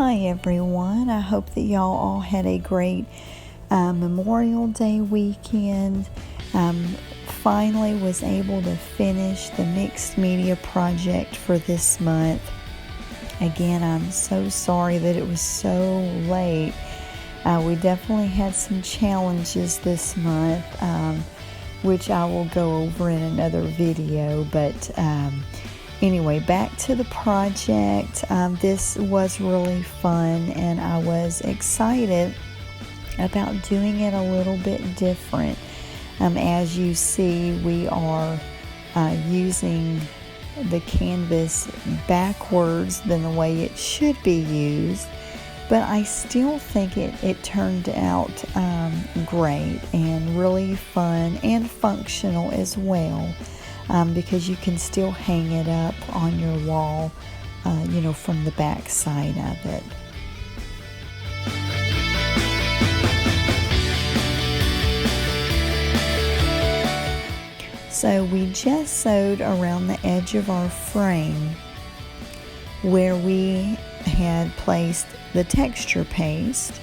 Hi everyone, I hope that y'all all had a great Memorial Day weekend. Finally was able to finish the mixed media project for this month. Again, I'm so sorry that it was so late. We definitely had some challenges this month, which I will go over in another video, but anyway, back to the project. This was really fun, and I was excited about doing it a little bit different. As you see, we are using the canvas backwards than the way it should be used, but I still think it turned out great and really fun and functional as well. Because you can still hang it up on your wall, from the back side of it. So we just sewed around the edge of our frame where we had placed the texture paste.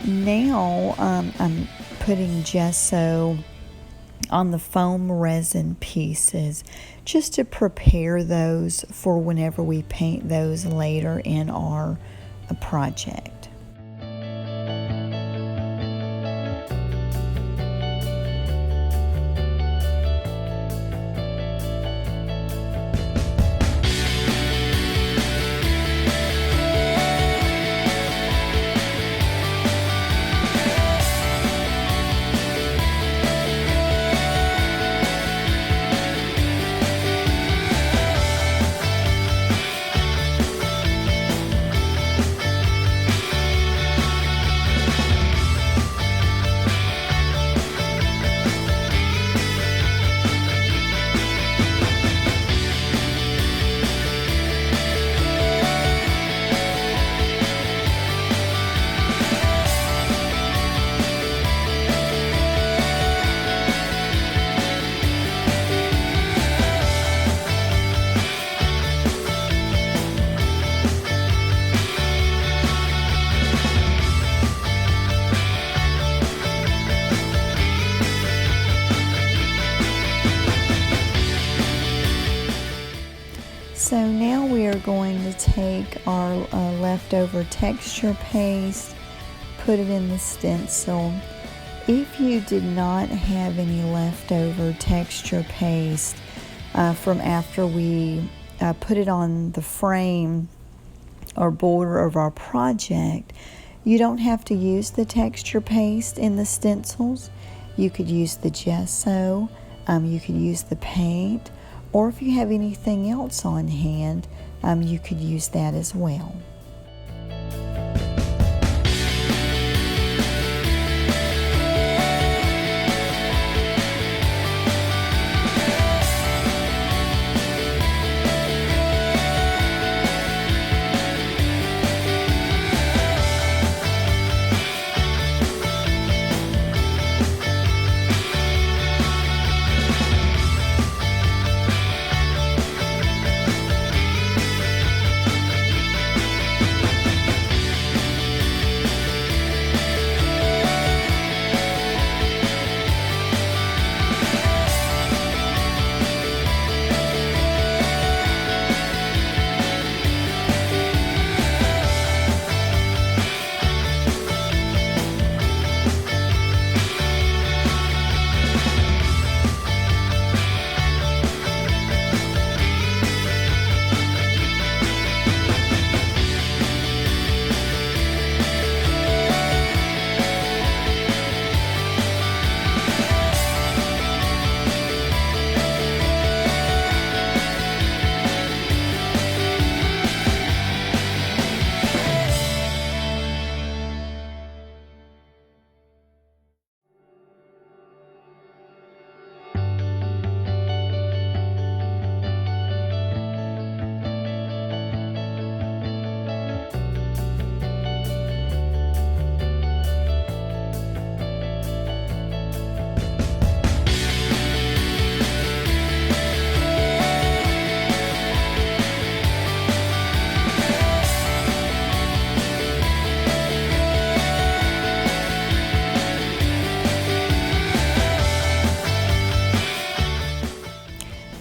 Now I'm putting gesso on the foam resin pieces just to prepare those for whenever we paint those later in our project. So now we are going to take our leftover texture paste, put it in the stencil. If you did not have any leftover texture paste from after we put it on the frame or border of our project, you don't have to use the texture paste in the stencils. You could use the gesso, you could use the paint, or if you have anything else on hand, you could use that as well.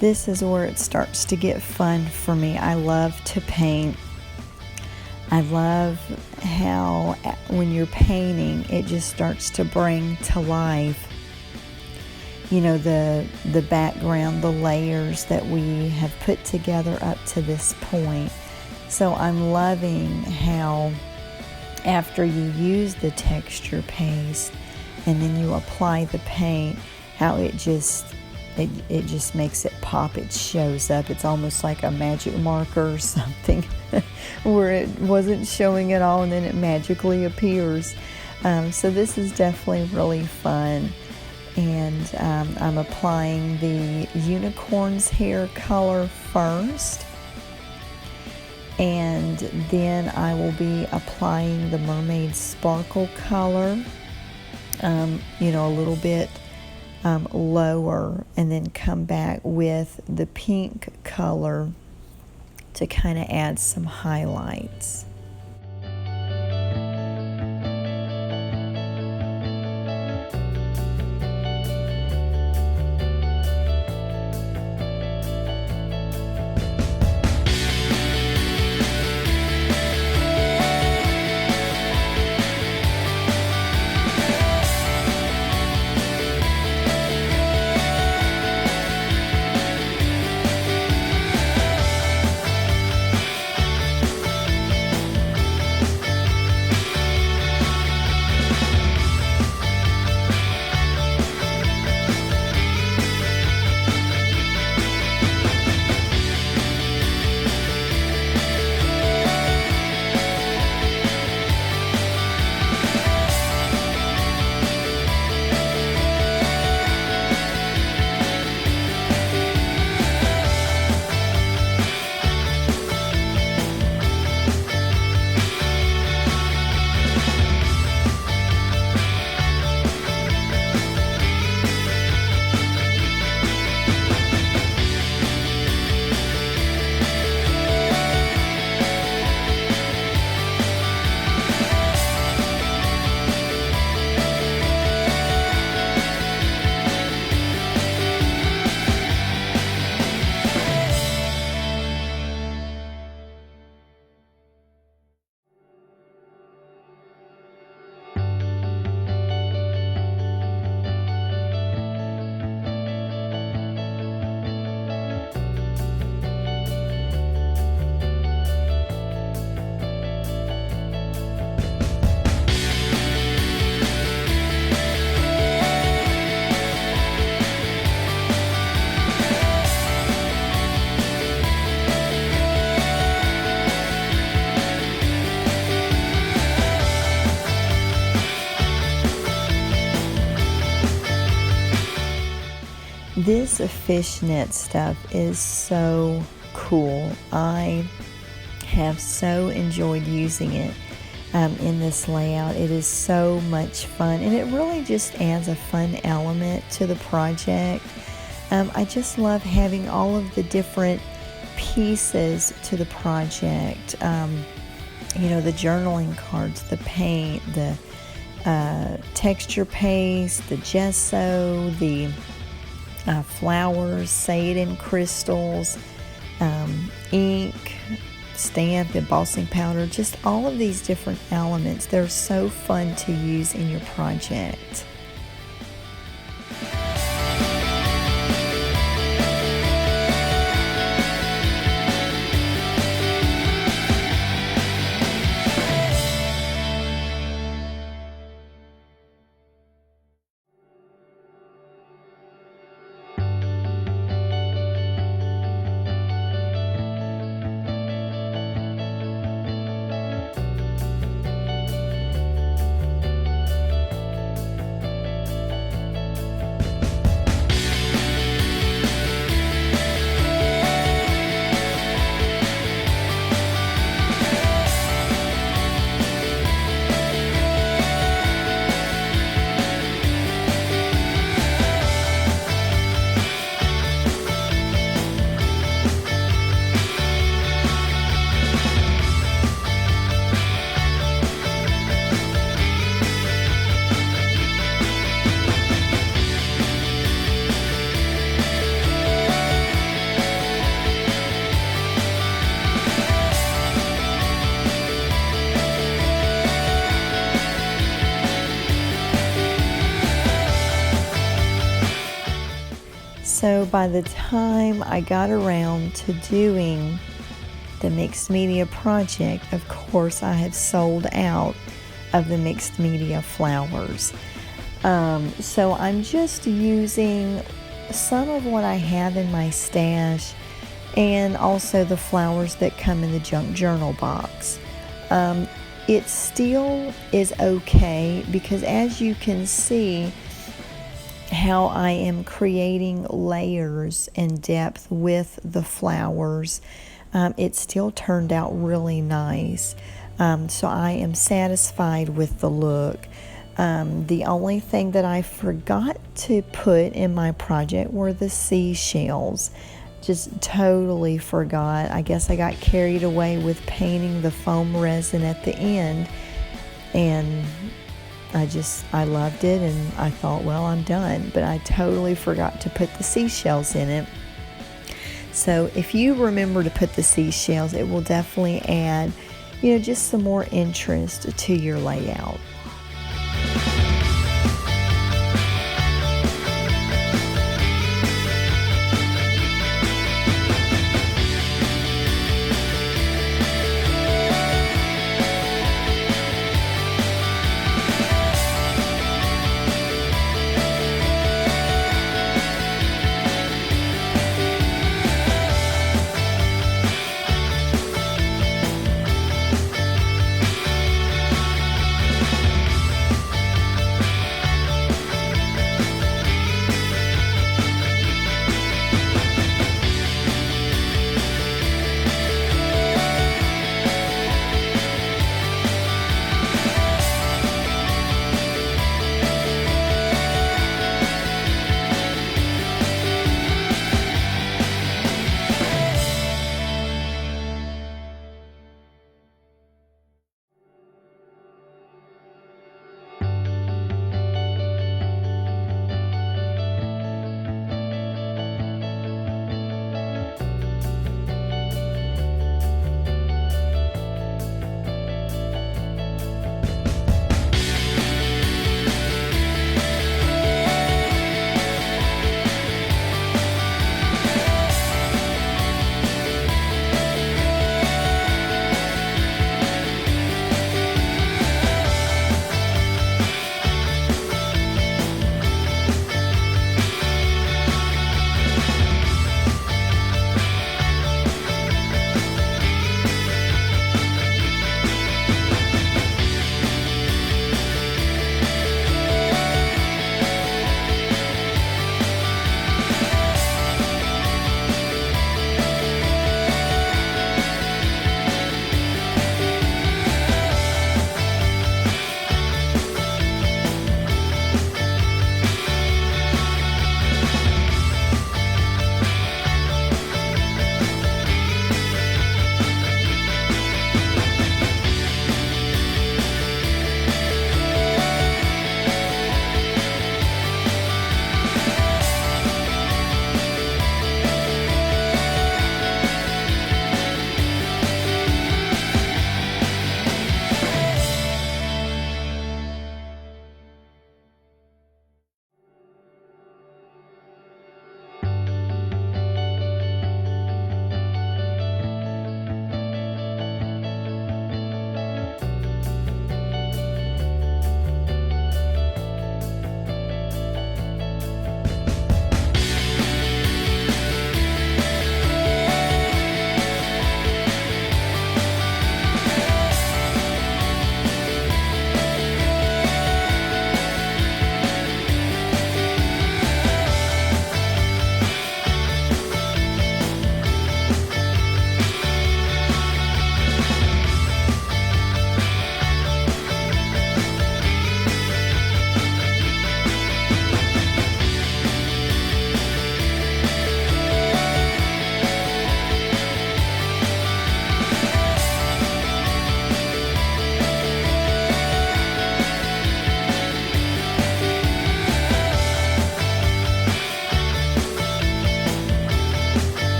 this is where it starts to get fun for me. I love to paint. I love how when you're painting, it just starts to bring to life, the background, the layers that we have put together up to this point. So I'm loving how after you use the texture paste and then you apply the paint, how it just makes it pop. It shows up. It's almost like a magic marker or something where it wasn't showing at all and then it magically appears. So this is definitely really fun. And I'm applying the unicorn's hair color first. And then I will be applying the mermaid sparkle color, a little bit lower, and then come back with the pink color to kind of add some highlights. This fishnet stuff is so cool. I have so enjoyed using it in this layout. It is so much fun, and it really just adds a fun element to the project. I just love having all of the different pieces to the project. The journaling cards, the paint, the texture paste, the gesso, the flowers, Satin crystals, ink, stamp, embossing powder, just all of these different elements. They're so fun to use in your project. So by the time I got around to doing the mixed media project, of course, I have sold out of the mixed media flowers. So I'm just using some of what I have in my stash and also the flowers that come in the junk journal box. It still is okay because, as you can see, how I am creating layers and depth with the flowers, it still turned out really nice. So I am satisfied with the look. The only thing that I forgot to put in my project were the seashells. Just totally forgot. I guess I got carried away with painting the foam resin at the end, and I loved it, and I thought, well, I'm done. But I totally forgot to put the seashells in it. So if you remember to put the seashells, it will definitely add, just some more interest to your layout.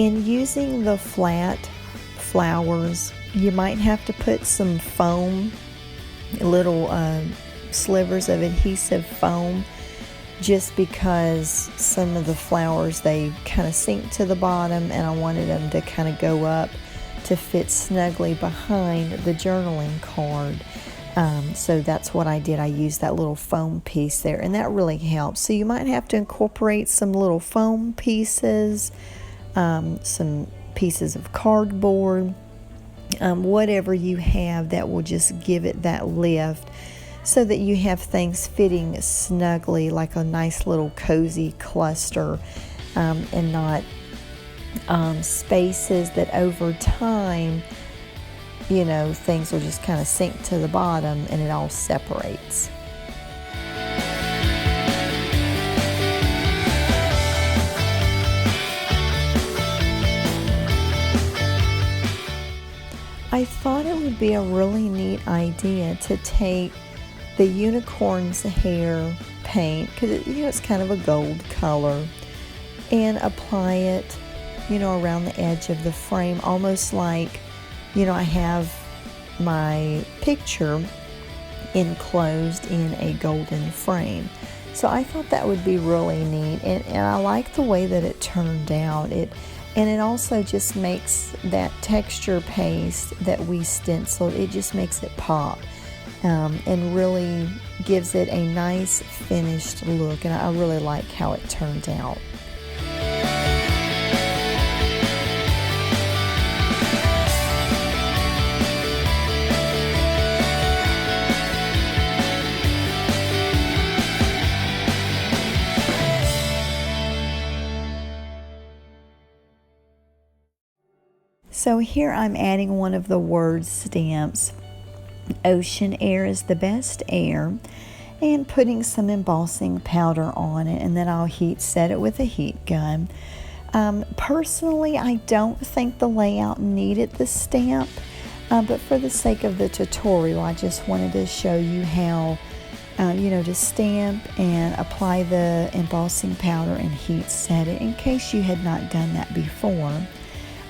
In using the flat flowers, you might have to put some foam, little slivers of adhesive foam, just because some of the flowers, they kind of sink to the bottom, and I wanted them to kind of go up to fit snugly behind the journaling card. So that's what I did. I used that little foam piece there, and that really helps. So you might have to incorporate some little foam pieces, some pieces of cardboard, whatever you have that will just give it that lift, so that you have things fitting snugly like a nice little cozy cluster, and not spaces that over time, things will just kind of sink to the bottom and it all separates. I thought it would be a really neat idea to take the unicorn's hair paint, because it's kind of a gold color, and apply it, around the edge of the frame, almost like, I have my picture enclosed in a golden frame. So I thought that would be really neat, and I like the way that it turned out. And it also just makes that texture paste that we stenciled, it just makes it pop, and really gives it a nice finished look, and I really like how it turned out. So here I'm adding one of the word stamps. Ocean air is the best air, and putting some embossing powder on it, and then I'll heat set it with a heat gun. Personally, I don't think the layout needed the stamp, but for the sake of the tutorial, I just wanted to show you how to stamp and apply the embossing powder and heat set it, in case you had not done that before.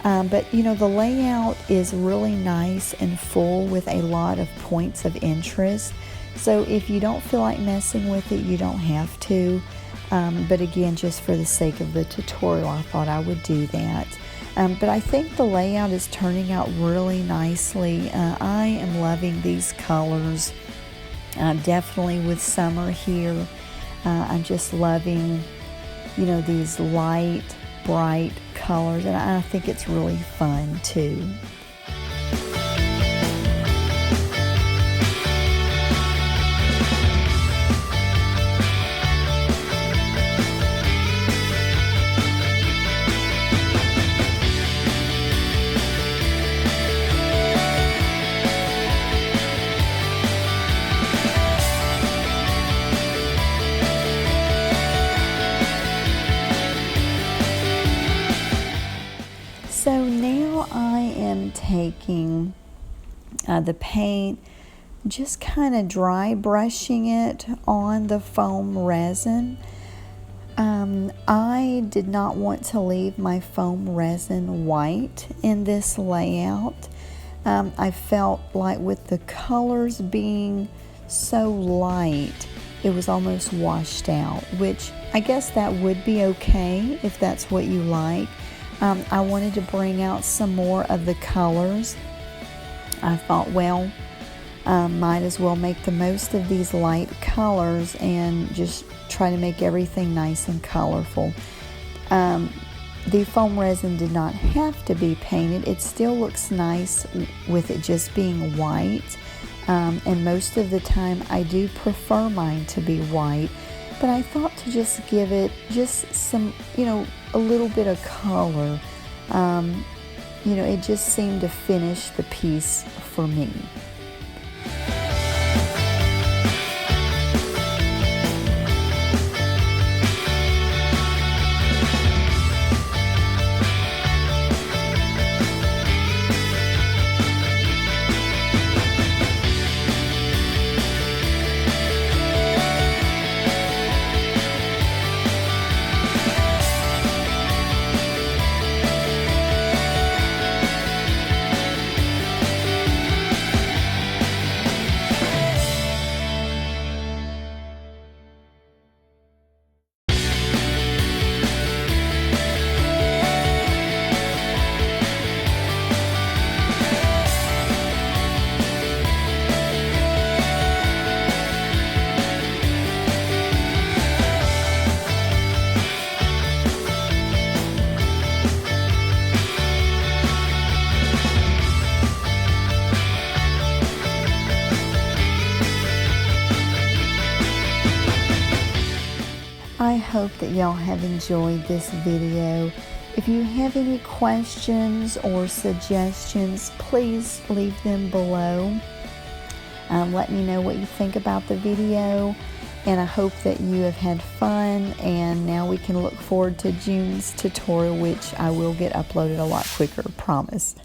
But the layout is really nice and full with a lot of points of interest. So if you don't feel like messing with it, you don't have to. But again, just for the sake of the tutorial, I thought I would do that. But I think the layout is turning out really nicely. I am loving these colors. Definitely with summer here. I'm just loving, these light, bright colors, and I think it's really fun too. So now I am taking the paint, just kind of dry brushing it on the foam resin. I did not want to leave my foam resin white in this layout. I felt like with the colors being so light, it was almost washed out, which I guess that would be okay if that's what you like. I wanted to bring out some more of the colors. I thought, well, might as well make the most of these light colors and just try to make everything nice and colorful. The foam resin did not have to be painted. It still looks nice with it just being white. And most of the time I do prefer mine to be white. But I thought to just give it just some, a little bit of color. It just seemed to finish the piece for me. hope that y'all have enjoyed this video. If you have any questions or suggestions, please leave them below. Let me know what you think about the video, and I hope that you have had fun, and now we can look forward to June's tutorial, which I will get uploaded a lot quicker, promise.